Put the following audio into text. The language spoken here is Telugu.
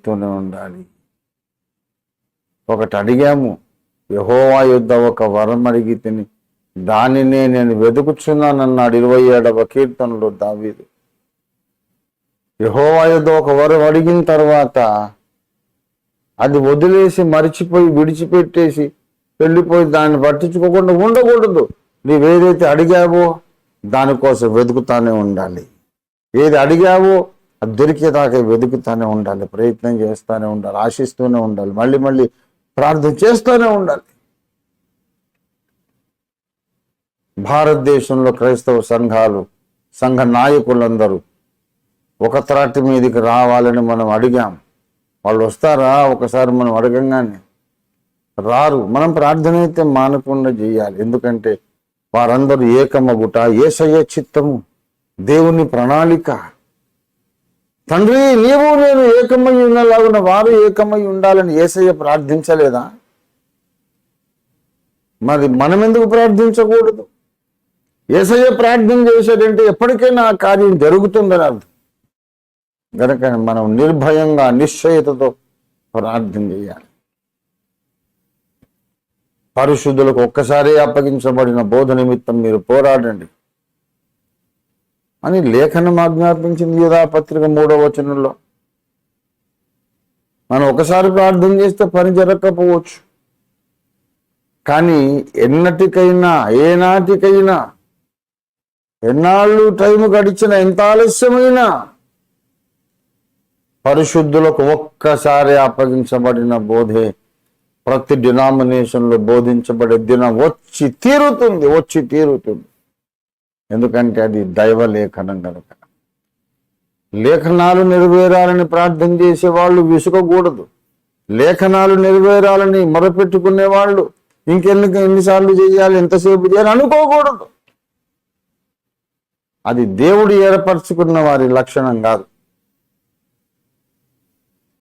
వెతుకుతూనే ఉండాలి. ఒకటి అడిగాము, యెహోవా యొద్ద ఒక వరం అడిగి తిని దానినే నేను వెతుకుచున్నానన్నాడు 27వ కీర్తనలో దావీదు. యెహోవా యొద్ద ఒక వరం అడిగిన తర్వాత అది వదిలేసి మరిచిపోయి విడిచిపెట్టేసి వెళ్ళిపోయి దాన్ని పట్టించుకోకుండా ఉండకూడదు. నీవేదైతే అడిగావో దానికోసం వెతుకుతానే ఉండాలి. ఏది అడిగావో అది దొరికేదాకా వెతుకుతానే ఉండాలి, ప్రయత్నం చేస్తూనే ఉండాలి, ఆశిస్తూనే ఉండాలి, మళ్ళీ మళ్ళీ ప్రార్థన చేస్తూనే ఉండాలి. భారతదేశంలో క్రైస్తవ సంఘాలు, సంఘ నాయకులందరూ ఒక త్రాటి మీదకి రావాలని మనం అడిగాం. వాళ్ళు వస్తారా? ఒకసారి మనం అడగంగానే రారు. మనం ప్రార్థన అయితే మానకుండా చేయాలి. ఎందుకంటే వారందరూ ఏకమగుట యేసయ్య చిత్తము, దేవుని ప్రణాళిక. తండ్రి నీవు నేను ఏకమై ఉన్నలాగున వారు ఏకమై ఉండాలని యేసయ్య ప్రార్థించలేదా? మరి మనం ఎందుకు ప్రార్థించకూడదు? యేసయ్య ప్రార్థన చేశాడంటే ఎప్పటికైనా ఆ కార్యం జరుగుతుందని అర్థం. కనుక మనం నిర్భయంగా నిశ్చయతతో ప్రార్థన చేయాలి. పరిశుద్ధులకు ఒక్కసారి అప్పగించబడిన బోధ నిమిత్తం మీరు పోరాడండి అని లేఖనం ఆజ్ఞాపించింది. యూదాపత్రిక 3వ వచనంలో మనం ఒకసారి ప్రార్థన చేస్తే పని జరగకపోవచ్చు, కానీ ఎన్నటికైనా ఏనాటికైనా ఎన్నాళ్ళు టైం గడిచిన ఎంత ఆలస్యమైనా పరిశుద్ధులకు ఒక్కసారి అప్పగించబడిన బోధే ప్రతి డినామినేషన్లో బోధించబడే దినం వచ్చి తీరుతుంది. ఎందుకంటే అది దైవ లేఖనం కనుక. లేఖనాలు నెరవేరాలని ప్రార్థన చేసేవాళ్ళు విసుగకూడదు. లేఖనాలు నెరవేరాలని మొరపెట్టుకునే వాళ్ళు ఎన్నిసార్లు చేయాలి, ఎంతసేపు చేయాలి అనుకోకూడదు. అది దేవుడు ఏర్పరచుకున్న వారి లక్షణం కాదు.